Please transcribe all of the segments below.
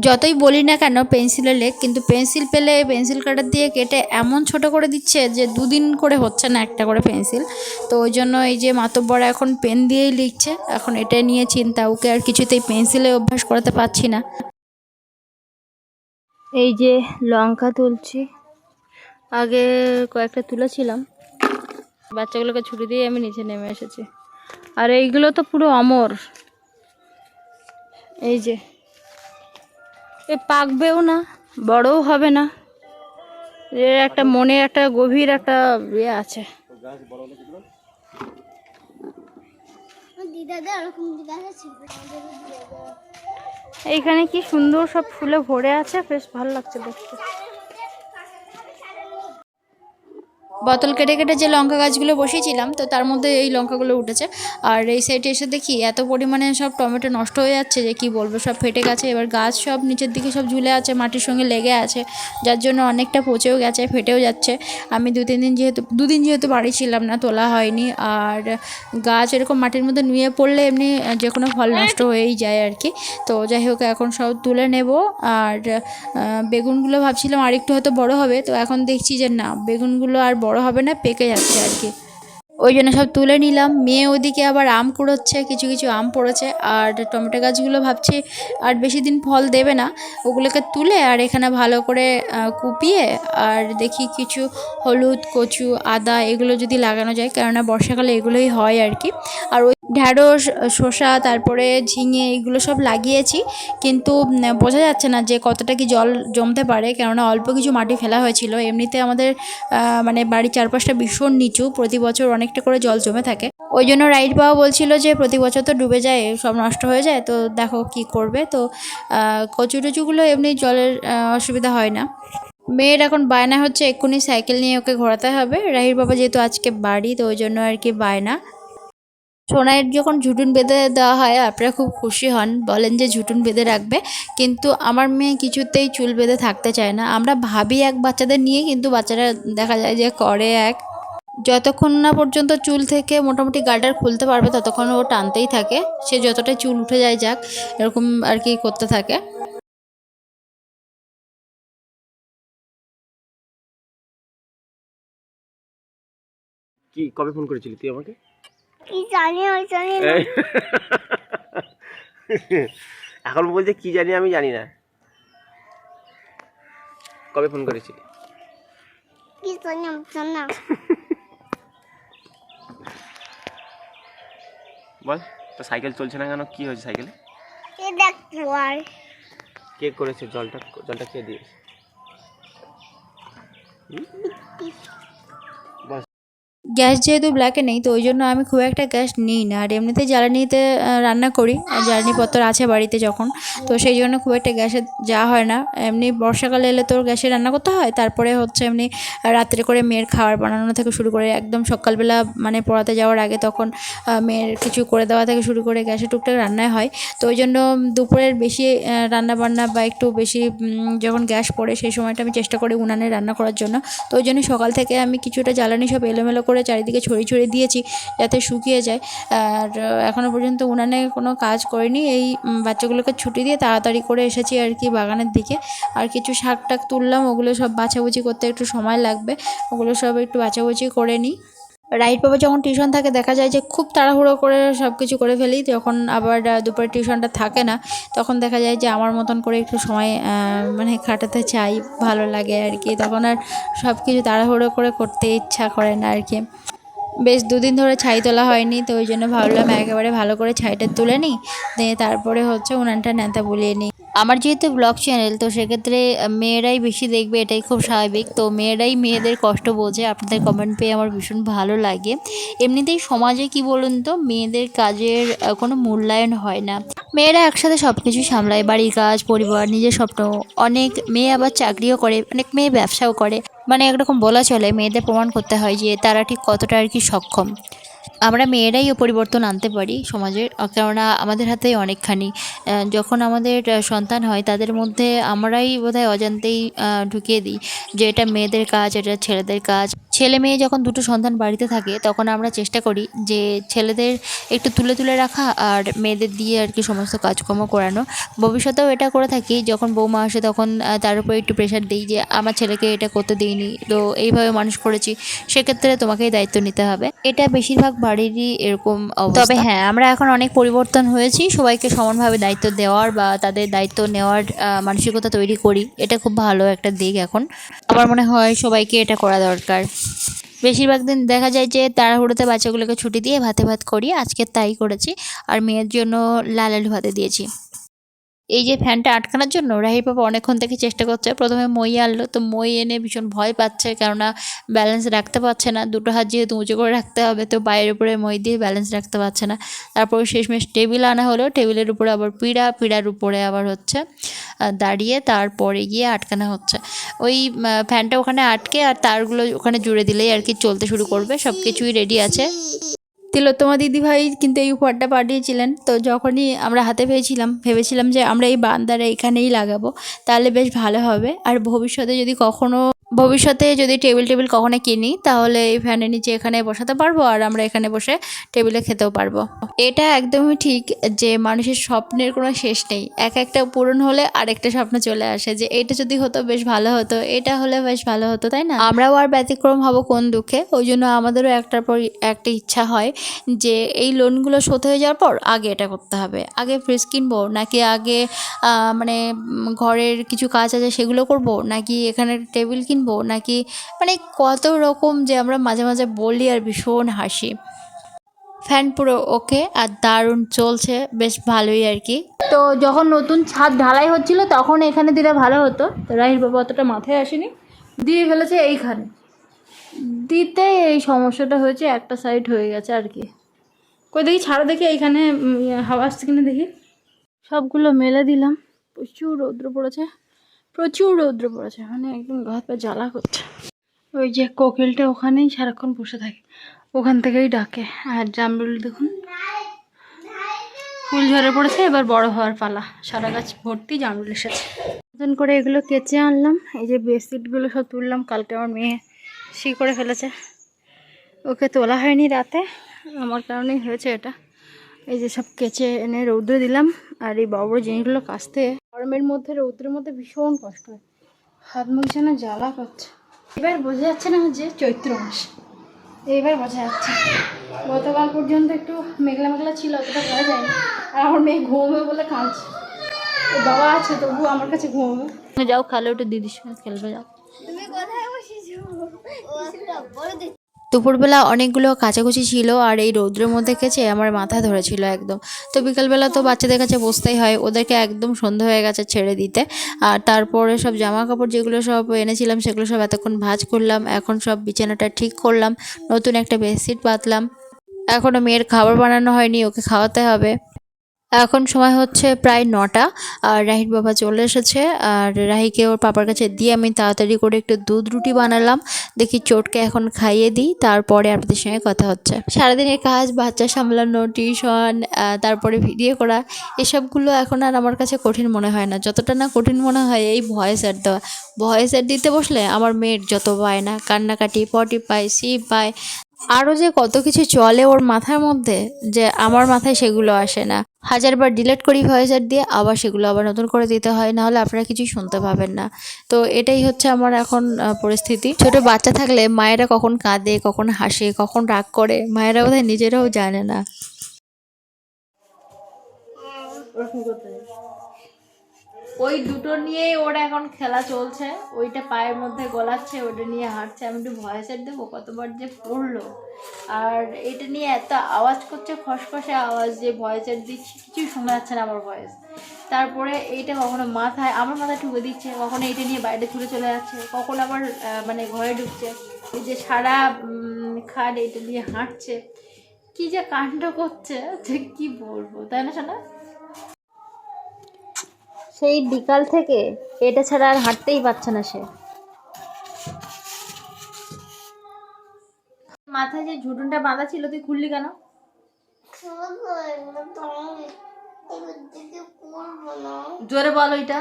যতই বলি না কেন পেন্সিলে লেখ, কিন্তু পেন্সিল পেলে পেন্সিল কাটার দিয়ে কেটে এমন ছোট করে দিচ্ছে যে দুদিন করে হচ্ছে না একটা করে পেন্সিল। তো ওই জন্য এই যে মাতব্বর এখন পেন দিয়েই লিখছে, এখন এটা নিয়ে চিন্তা, ওকে আর কিছুতেই পেন্সিলে অভ্যাস করাতে পারছি না। এই যে লঙ্কা তুলছি, আগে কয়েকটা তুলেছিলাম, বাচ্চাগুলোকে ছুটি দিয়ে আমি নিচে নেমে এসেছি। আর এইগুলো তো পুরো অমর, এই যে এ পাকবেও না, বড়ও হবে না, এর একটা মনে একটা গভীর একটা ইয়ে আছে। এইখানে কি সুন্দর সব ফুলে ভরে আছে, বেশ ভালো লাগছে দেখতে। বোতল কেটে কেটে যে লঙ্কা গাছগুলো বসিয়েছিলাম, তো তার মধ্যে এই লঙ্কাগুলো উঠেছে। আর এই সাইডে এসে দেখি এত পরিমাণে সব টমেটো নষ্ট হয়ে যাচ্ছে যে কি বলবো, সব ফেটে গেছে। এবার গাছ সব নিচের দিকে সব ঝুলে আছে, মাটির সঙ্গে লেগে আছে, যার জন্য অনেকটা পচেও গেছে, ফেটেও যাচ্ছে। আমি দুদিন যেহেতু বাড়ি ছিলাম না, তোলা হয়নি। আর গাছ এরকম মাটির মধ্যে নুয়ে পড়লে এমনি যে কোনো ফল নষ্ট হয়েই যায় আর কি। তো যাই হোক, এখন সব তুলে নেব। আর বেগুনগুলো ভাবছিলাম আর একটু হয়তো বড় হবে, তো এখন দেখছি যে না, বেগুনগুলো আর বড় হবে না, পেকে যাচ্ছে আর কি। ওই জন্য সব তুলে নিলাম। মেয়ে ওদিকে আবার আম কুড়োচ্ছে, কিছু কিছু আম পড়েছে। আর টমেটো গাছগুলো ভাবছি আর বেশি দিন ফল দেবে না, ওগুলোকে তুলে আর এখানে ভালো করে কুপিয়ে আর দেখি কিছু হলুদ, কচু, আদা এগুলো যদি লাগানো যায়, কেননা বর্ষাকালে এগুলোই হয় আর কি। আর ওই ঢ্যাঁড়স, শসা, তারপরে ঝিঙে এগুলো সব লাগিয়েছি, কিন্তু বোঝা যাচ্ছে না যে কতটা কি জল জমতে পারে, কেননা অল্প কিছু মাটি ফেলা হয়েছিল। এমনিতে আমাদের মানে বাড়ির চারপাশটা ভীষণ নিচু, প্রতি বছর অনেকটা করে জল জমে থাকে। ওই জন্য রাইট বাবা বলছিল যে প্রতি বছর তো ডুবে যায়, সব নষ্ট হয়ে যায়, তো দেখো কি করবে। তো কচু টচুগুলো এমনি জলের অসুবিধা হয় না। মেয়ের এখন বায়না হচ্ছে এক্ষুনি সাইকেল নিয়ে ওকে ঘোরাতে হবে। রাহির বাবা যেহেতু আজকে বাড়ি, তো ওই জন্য আর কি বায়না। সোনাইয়ের যখন ঝুঁটুন বেঁধে দেওয়া হয় আপনারা খুব খুশি হন, বলেন যে ঝুঁটুন বেঁধে রাখবে, কিন্তু আমার মেয়ে কিছুতেই চুল বেঁধে থাকতে চায় না। আমরা ভাবি এক বাচ্চাদের নিয়ে, কিন্তু বাচ্চারা দেখা যায় যে করে এক। যতক্ষণ না পর্যন্ত চুল থেকে মোটামুটি গার্ডার খুলতে পারবে ততক্ষণ ও টানতেই থাকে, সে যতটাই চুল উঠে যায় যাক, এরকম আর কি করতে থাকে। কি কবে ফোন করেছিলি তুই আমাকে? কি জানি আমি জানি না। এই, এখন বলছে কি জানি আমি জানি না। কবে ফোন করেছিলি? কি জানি আমি জানি না। বল, তো সাইকেল চলছে না কেন? কি হয়েছে সাইকেলে? এ দেখো আর কে করেছে? জলটা কে দিয়েছে? বস। গ্যাস যেহেতু ব্ল্যাকে নেই, তো ওই জন্য আমি খুব একটা গ্যাস নিই না। আর এমনিতে জ্বালানিতে রান্না করি, আর জ্বালানিপত্র আছে বাড়িতে যখন, তো সেই জন্য খুব একটা গ্যাসে যাওয়া হয় না। এমনি বর্ষাকালে এলে তো গ্যাসে রান্না করতে হয়, তারপরে হচ্ছে এমনি রাত্রে করে মেয়ের খাবার বানানো থেকে শুরু করে একদম সকালবেলা মানে পড়াতে যাওয়ার আগে তখন মেয়ের কিছু করে দেওয়া থেকে শুরু করে গ্যাসে টুকটাক রান্নায় হয়। তো ওই জন্য দুপুরের বেশি রান্না বান্না বা একটু বেশি যখন গ্যাস পড়ে সেই সময়টা আমি চেষ্টা করি উনানে রান্না করার জন্য। তো ওই জন্য সকাল থেকে আমি কিছুটা জ্বালানি সব এলোমেলো করে চারিদিকে ছড়িয়ে ছড়িয়ে দিয়েছি যাতে শুকিয়ে যায়। আর এখনও পর্যন্ত উনানে কোনো কাজ করিনি, এই বাচ্চাগুলোকে ছুটি দিয়ে তাড়াতাড়ি করে এসেছি আর কি বাগানের দিকে। আর কিছু শাক টাক তুললাম, ওগুলো সব বাছাবুছি করতে একটু সময় লাগবে, ওগুলো সব একটু বাছাবুছি করে নিই। রাইট বাবা যখন টিউশন থাকে দেখা যায় যে খুব তাড়াহুড়ো করে সব কিছু করে ফেলি, যখন আবার দুপুরে টিউশনটা থাকে না তখন দেখা যায় যে আমার মতন করে একটু সময় মানে কাটাতে চাই, ভালো লাগে আর কি। তখন আর সব কিছু তাড়াহুড়ো করে করতে ইচ্ছা করে না আর কি। বেশ দুদিন ধরে ছাই তোলা হয়নি, তো ওই জন্য ভাবলাম একেবারে ভালো করে ছাইটা তুলে নিই, দিয়ে তারপরে হচ্ছে উনানটা ন্যাতা বুলিয়ে নিই। আমার যেহেতু ব্লগ চ্যানেল, তো সেক্ষেত্রে মেয়েরাই বেশি দেখবে, এটাই খুব স্বাভাবিক। তো মেয়েরাই মেয়েদের কষ্ট বোঝে, আপনাদের কমেন্ট পেয়ে আমার ভীষণ ভালো লাগে। এমনিতেই সমাজে কি বলুন তো, মেয়েদের কাজের কোনো মূল্যায়ন হয় না। মেয়েরা একসাথে সব কিছু সামলায়, বাড়ির কাজ, পরিবার, নিজের স্বপ্ন। অনেক মেয়ে আবার চাকরিও করে, অনেক মেয়ে ব্যবসাও করে। মানে একরকম বলা চলে মেয়েদের প্রমাণ করতে হয় যে তারা ঠিক কতটা আর কি সক্ষম। আমরা মেয়েরাইও পরিবর্তন আনতে পারি সমাজের, কেননা আমাদের হাতেই অনেকখানি। যখন আমাদের সন্তান হয় তাদের মধ্যে আমরাই বোধহয় অজান্তেই ঢুকিয়ে দিই যে এটা মেয়েদের কাজ, এটা ছেলেদের কাজ। ছেলে মেয়ে যখন দুটো সন্তান বাড়িতে থাকে তখন আমরা চেষ্টা করি যে ছেলেদের একটু তুলে তুলে রাখা আর মেয়েদের দিয়ে আর কি সমস্ত কাজকর্ম করানো। ভবিষ্যতেও এটা করে থাকি, যখন বৌমা আসে তখন তার উপরে একটু প্রেশার দিই যে আমার ছেলেকে এটা করতে দিইনি, তো এইভাবে মানুষ করেছি, সেক্ষেত্রে তোমাকেই দায়িত্ব নিতে হবে। এটা বেশিরভাগ বাড়িরই এরকম অবস্থা। তবে হ্যাঁ, আমরা এখন অনেক পরিবর্তন হয়েছি, সবাইকে সমানভাবে দায়িত্ব দেওয়ার বা তাদের দায়িত্ব নেওয়ার মানসিকতা তৈরি করি। এটা খুব ভালো একটা দিক এখন। আমার মনে হয় সবাইকে এটা করা দরকার। বেশিরভাগ দিন দেখা যায় যে তাড়াহুড়োতে বাচ্চাগুলোকে ছুটি দিয়ে ভাতে ভাত করি, আজকে তাই করেছি। আর মেয়ের জন্য লাল আলু ভাতে দিয়েছি। এই যে ফ্যানটা আটকানোর জন্য রাহির বাবা অনেকক্ষণ থেকে চেষ্টা করছে। প্রথমে মই আনলো, তো মই এনে ভীষণ ভয় পাচ্ছে, কেননা ব্যালেন্স রাখতে পারছে না। দুটো হাত যেহেতু উঁচু করে রাখতে হবে, তো পায়ের উপরে মই দিয়ে ব্যালেন্স রাখতে পারছে না। তারপর শেষমেশ টেবিল আনা হলো, টেবিলের উপরে আবার পিঁড়ার উপরে আবার হচ্ছে দাঁড়িয়ে তারপরে গিয়ে আটকানো হচ্ছে। ওই ফ্যানটা ওখানে আটকে আর তারগুলো ওখানে জুড়ে দিলেই আর কি চলতে শুরু করবে। সব কিছুই রেডি আছে। তিলোত্তমা দিদিভাই কিন্তু এই উপহারটা পাঠিয়েছিলেন, তো যখনই আমরা হাতে পেয়েছিলাম ভেবেছিলাম যে আমরা এই বারান্দাটা এখানেই লাগাবো, তাহলে বেশ ভালো হবে। আর ভবিষ্যতে যদি টেবিল কখনো কিনি তাহলে এই ফ্যানের নিচে এখানে বসাতে পারবো আর আমরা এখানে বসে টেবিলে খেতেও পারবো। এটা একদমই ঠিক যে মানুষের স্বপ্নের কোনো শেষ নেই, একটা পূরণ হলে আরেকটা স্বপ্ন চলে আসে যে এটা যদি হতো বেশ ভালো হতো, এটা হলে বেশ ভালো হতো, তাই না? আমরাও আর ব্যতিক্রম হব কোন দুঃখে। ওই জন্য আমাদেরও একটার পর একটা ইচ্ছা হয় যে এই লোনগুলো শোধ হয়ে যাওয়ার পর আগে এটা করতে হবে। আগে ফ্রিজ কিনবো নাকি আগে মানে ঘরের কিছু কাজ আছে সেগুলো করব, নাকি এখানে টেবিল কিনবো, নাকি মানে কত রকম যে আমরা মাঝে মাঝে বলি আর ভীষণ হাসি। ফ্যান পুরো ওকে আর দারুণ চলছে, বেশ ভালোই আর কি। তো যখন নতুন ছাদ ঢালাই হচ্ছিল তখন এখানে দিলে ভালো হতো, তো রাহির বাবা অতটা মাথায় আসেনি, দিয়ে ফেলেছে এইখানে। দিতে এই সমস্যাটা হয়েছে, একটা সাইড হয়ে গেছে আর কি। কই দেখি ছাড়ো, দেখি এইখানে হাওয়া আসছে কিনা দেখি। সবগুলো মেলে দিলাম। প্রচুর রৌদ্র পড়েছে, মানে একদম গা হাত পা জ্বালা করছে। ওই যে কোকিলটা ওখানেই সারাক্ষণ বসে থাকে, ওখান থেকেই ডাকে। আর জামরুল দেখুন ফুল ঝরে পড়েছে, এবার বড় হওয়ার পালা। সারা গাছ ভর্তি জামরুল এসেছে। নতুন করে এগুলো কেচে আনলাম। এই যে বেডশিটগুলো সব তুললাম, কালকে আমার মেয়ে করে ফেলেছে, ওকে তোলা হয়নি রাতে, আমার কারণেই হয়েছে এটা। এই যে সব কেচে এনে রৌদ্রে দিলাম। আর এই বড় বড় জিনিসগুলো কাচতে গরমের মধ্যে রৌদ্রের মধ্যে ভীষণ কষ্ট হয়, হাত মুখ যেন জ্বালা করছে। এবার বোঝা যাচ্ছে না যে চৈত্র মাস, এইবার বোঝা যাচ্ছে। গতকাল পর্যন্ত একটু মেঘলা মেঘলা ছিল, অতটা বোঝা যায়নি। আর আমার মেয়ে ঘুমোবে বলে কাঁদছে, ওর বাবা আছে তবু আমার কাছে ঘুমোবে। যাও খেলো, একটু দিদির সঙ্গে খেলবে, যাও। দুপুরবেলা অনেকগুলো কাচাকুচি ছিল আর এই রৌদ্রের মধ্যে কেচে আমার মাথা ধরেছিল একদম। তো বিকালবেলা তো বাচ্চাদের কাছে বসতেই হয়, ওদেরকে একদম সন্ধ্যা হয়ে গেছে ছেড়ে দিতে। আর তারপরে সব জামা কাপড় যেগুলো সব এনেছিলাম সেগুলো সব এতক্ষণ ভাঁজ করলাম, এখন সব বিছানাটা ঠিক করলাম, নতুন একটা বেডশিট পাতলাম। এখনও মেয়ের খাবার বানানো হয়নি, ওকে খাওয়াতে হবে। এখন সময় হচ্ছে প্রায় 9টা আর রাহির বাবা চলে এসেছে। আর রাহিকে ওর পাপার কাছে দিয়ে আমি তাড়াতাড়ি করে একটু দুধ রুটি বানালাম। দেখি চোটকে এখন খাইয়ে দিই, তারপরে আপনাদের সঙ্গে কথা হচ্ছে। সারাদিনের কাজ, বাচ্চা সামলানো, টিউশন, তারপরে ভিডিও করা, এসবগুলো এখন আর আমার কাছে কঠিন মনে হয় না। যতটা না কঠিন মনে হয় এই ভয়েস অ্যাড দেওয়া। ভয়েস অ্যাড দিতে বসলে আমার মেয়ের যত বায়না, কান্নাকাটি, পটি পায়, সিপ পায়, আরও যে কত কিছু চলে ওর মাথার মধ্যে যে আমার মাথায় সেগুলো আসে না। হাজারবার ডিলিট করি ভয়েস অ্যাড দিয়ে, আবার সেগুলো আবার নতুন করে দিতে হয়, নাহলে আপনারা কিছুই শুনতে পাবেন না। তো এটাই হচ্ছে আমার এখন পরিস্থিতি। ছোট বাচ্চা থাকলে মায়েরা কখন কাঁদে, কখন হাসে, কখন রাগ করে, মায়েরা বোধহয় নিজেরাও জানে না। ওই দুটো নিয়েই ওর এখন খেলা চলছে, ওইটা পায়ের মধ্যে গলাচ্ছে, ওটা নিয়ে হাঁটছে। আমি একটু ভয়েস অ্যাড দেবো, কতবার যে পড়লো। আর এটা নিয়ে এত আওয়াজ করছে, খসখসে আওয়াজ, যে ভয়েস অ্যাড দিচ্ছি কিছুই শোনা যাচ্ছে না আমার ভয়েস। তারপরে এইটা কখনো আমার মাথায় ঢুকে দিচ্ছে, কখনো এইটা নিয়ে বাইরে ছুটে চলে যাচ্ছে, কখন আবার মানে ঘরে ঢুকছে। এই যে সারা খাট এইটা নিয়ে হাঁটছে, কি যে কাণ্ড করছে যে কি বলবো, তাই না শোনা? সেই বিকাল থেকে এটা ছাড়া আর হাঁটতেই পারছে না সে। মাথায় যে ঝুটুনটা বাঁধা ছিল তুই খুললি কেন? জোরে বল ওইটা।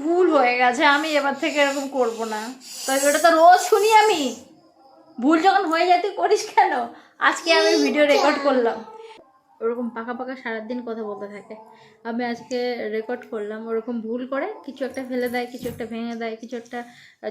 ভুল হয়ে গেছে, আমি এবার থেকে এরকম করব না। তো ওটা তো রোজ শুনি আমি, ভুল যখন হয়ে যায় তুই করিস কেন? আজকে আমি ভিডিও রেকর্ড করলাম। ওরকম পাকা পাকা সারাদিন কথা বলতে থাকে। আমি আজকে রেকর্ড করলাম, ওরকম ভুল করে কিছু একটা ফেলে দেয়, কিছু একটা ভেঙে দেয়, কিছু একটা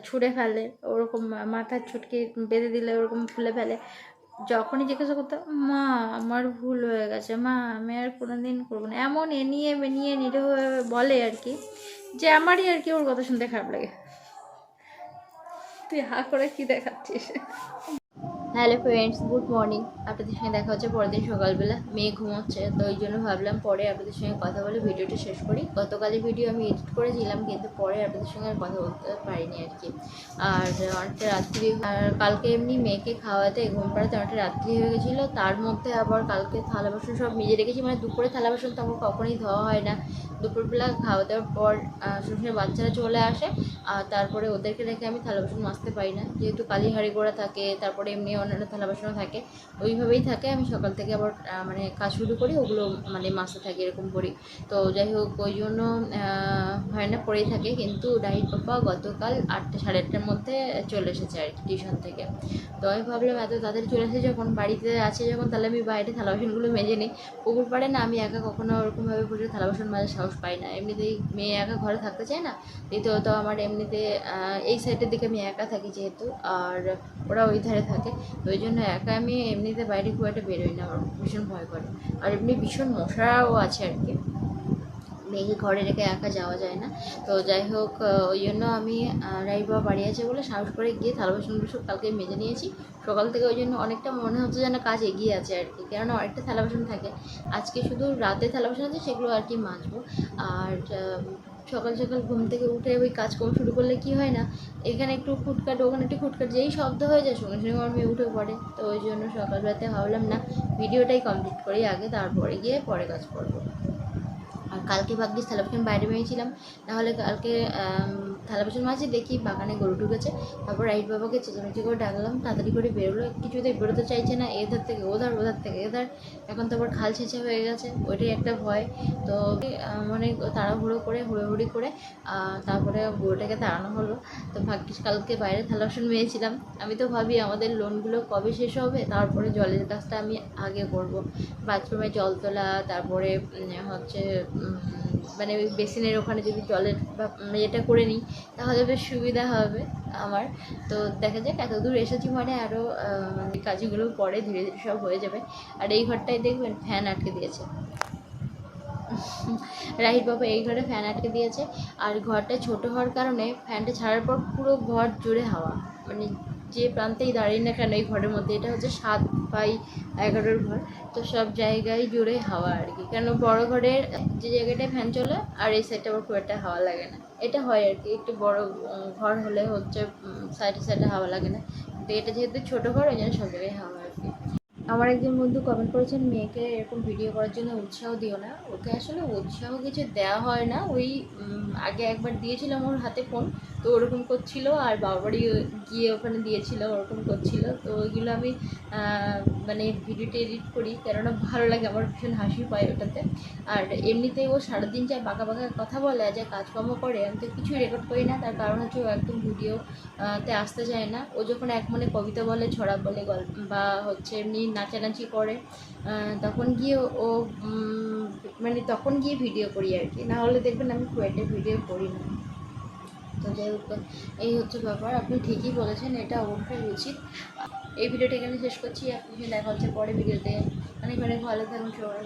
ছুঁড়ে ফেলে, ওরকম মাথার ছুটকে বেঁধে দিলে ওরকম খুলে ফেলে। যখনই জিজ্ঞাসা করতাম, মা আমার ভুল হয়ে গেছে, মা আমি আর কোনোদিন করবো না, এমন এনিয়ে বেনিয়ে নিরীহ বলে আর কি, যে আমারই আর কি ওর কথা শুনতে খারাপ লাগে। তুই হা করে কি দেখাচ্ছিস? Hello friends, good morning. আপনাদের সঙ্গে দেখা হচ্ছে পরের দিন সকালবেলা। মেয়ে ঘুমোচ্ছে, তো ওই জন্য ভাবলাম পরে আপনাদের সঙ্গে কথা বলে ভিডিওটা শেষ করি। গতকালের ভিডিও আমি এডিট করেছিলাম, কিন্তু পরে আপনাদের সঙ্গে আর কথা বলতে পারিনি আর কি। আর অনেকটা রাত্রি, আর কালকে এমনি মেয়েকে খাওয়াতে ঘুম পাড়াতে অনেকটা রাত্রি হয়ে গেছিলো। তার মধ্যে আবার কালকে থালা বাসন সব মেজে রেখেছি, মানে দুপুরে থালা বাসন তো আমার কখনোই ধোয়া হয় না। দুপুরবেলা খাওয়া দাওয়ার পর সবসময় বাচ্চারা চলে আসে, আর তারপরে ওদেরকে রেখে আমি থালা বাসন মাজতে পারি না, যেহেতু কালি হাঁড়ি গোড়া থাকে, তারপরে এমনি অন্যান্য থালা বাসনও থাকে, ওইভাবেই থাকে। আমি সকাল থেকে আবার মানে কাজ শুরু করি, ওগুলো মানে মাজতে থাকি, এরকম করি। তো যাই হোক, ওই জন্য হয় না, পড়েই থাকে। কিন্তু ডাহির পাপা গতকাল 8টা সাড়ে 8টার মধ্যে চলে এসেছে আর কি টিউশন থেকে। তো আমি ভাবলাম এত তাড়াতাড়ি চলে এসেছে যখন, বাড়িতে আছে যখন, তাহলে আমি বাইরে থালা বাসনগুলো মেজে নিই। পুকুর পাড়ে না আমি একা কখনো ওরকমভাবে বসে থালা বাসন মাজার সাহস পাই না। এমনিতেই মেয়ে একা ঘরে থাকতে চায় না, দ্বিতীয়ত আমার এমনিতে এই সাইডের দিকে আমি একা থাকি যেহেতু, আর ওরা ওই ধারে থাকে, তো ওই জন্য একা আমি এমনিতে বাইরে খুব একটা বেরোই না, আমার ভীষণ ভয় করে। আর এমনি ভীষণ মশাও আছে আর কি, মেয়েকে ঘরে রেখে একা যাওয়া যায় না। তো যাই হোক, ওই জন্য আমি রাইট বাবা বাড়ি আছে বলে সাহস করে গিয়ে থালা বাসনগুলো সব কালকে মেজে নিয়েছি সকাল থেকে। ওই জন্য অনেকটা মনে হচ্ছে যেন কাজ এগিয়ে আছে আর কি, কেননা অনেকটা থালা বাসন থাকে। আজকে শুধু রাতে থালা বাসন আছে, সেগুলো আর কি মাজবো। আর সকাল সকাল ঘুম থেকে উঠে ওই কাজকর্ম শুরু করলে কি হয় না, এখানে একটু খুটখাট ওখানে একটু খুটখাট, যেই শব্দ হয়ে যায় সঙ্গে সঙ্গে আমার মেয়ে উঠে পড়ে। তো ওই জন্য সকালবেলাতে ভাবলাম না, ভিডিওটাই কমপ্লিট করি আগে, তারপরে গিয়ে পরে কাজ করবো। আর কালকে ভাগ্যিস থালা বাসন বাইরে মেরেছিলাম, নাহলে কালকে থালা বাসন মাঝে দেখি বাগানে গরু ঢুকেছে। তারপর রাইট বাবাকে চেঁচামেচি করে ডাকলাম, তাড়াতাড়ি করে বেরোলো, কিছুতেই বেরোতে চাইছে না, এধার থেকে ওধার, ওধার থেকে এধার। এখন তো আবার খাল ছেঁচা হয়ে গেছে, ওইটাই একটা ভয়। তো মানে তাড়াহুড়ো করে হুড়োহুড়ি করে তারপরে গরুটাকে তাড়ানো হলো। তো ভাগ্যিস কালকে বাইরে থালা বাসন মেরেছিলাম। আমি তো ভাবি আমাদের লোনগুলো কবে শেষ হবে, তারপরে জলের কাজটা আমি আগে করব। বাথরুমে জল তোলা, তারপরে হচ্ছে মানে ওই বেসিনের ওখানে যদি জলের এটা করে নিই তাহলে বেশ সুবিধা হবে আমার। তো দেখা যাক, এত দূর এসেছি মানে আরও মানে কাজগুলো পরে ধীরে ধীরে সব হয়ে যাবে। আর এই ঘরটায় দেখবেন ফ্যান আটকে দিয়েছে রাহির বাবা, এই ঘরে ফ্যান আটকে দিয়েছে। আর ঘরটা ছোট হওয়ার কারণে ফ্যানটা ছাড়ার পর পুরো ঘর জুড়ে হাওয়া, মানে যে প্রান্তেই দাঁড়িয়ে না কেন এই ঘরের মধ্যে, এটা হচ্ছে 7/11 ঘর, তো সব জায়গায় জুড়ে হাওয়া আর কি। কেন বড় ঘরের যে জায়গাটায় ফ্যান চলে আর এই সাইডটা আবার খুব একটা হাওয়া লাগে না, এটা হয় আর কি। একটু বড় ঘর হলে হচ্ছে সাইডে সাইডে হাওয়া লাগে না, তো এটা যেহেতু ছোটো ঘর ওই জন্য সব জায়গায় হাওয়া আর কি। আমার একজন বন্ধু কমেন্ট করেছেন, মেয়েকে এরকম ভিডিও করার জন্য উৎসাহ দিও না। ওকে আসলে উৎসাহ কিছু দেওয়া হয় না, ওই আগে একবার দিয়েছিলাম ওর হাতে ফোন, তো ওরকম করছিল, আর বাবারই গিয়ে ওখানে দিয়েছিল, ওরকম করছিল। তো ওইগুলো আমি মানে ভিডিওটা এডিট করি, কেননা ভালো লাগে, আমার ভীষণ হাসি পায় ওটাতে। আর এমনিতেই ও সারাদিন যা বাঁকা বাঁকা কথা বলে, যা কাজকর্ম করে, আমি তো কিছুই রেকর্ড করি না। তার কারণ হচ্ছে ও একদম ভিডিওতে আসতে চায় না। ও যখন এক মনে কবিতা বলে, ছড়া বলে, গল্প বা হচ্ছে এমনি নাচানাচি করে, তখন গিয়ে ও মানে তখন গিয়ে ভিডিও করি আর কি, না হলে দেখবেন আমি খুব একটা ভিডিও করি না। তো যাই হোক, এই হচ্ছে ব্যাপার। আপনি ঠিকই বলেছেন, এটা অবশ্যই উচিত। এই ভিডিওটা এখানে শেষ করছি, আপনি দেখা হচ্ছে পরে ভিডিওতে। অনেক অনেক ভালো থাকুন সবাই।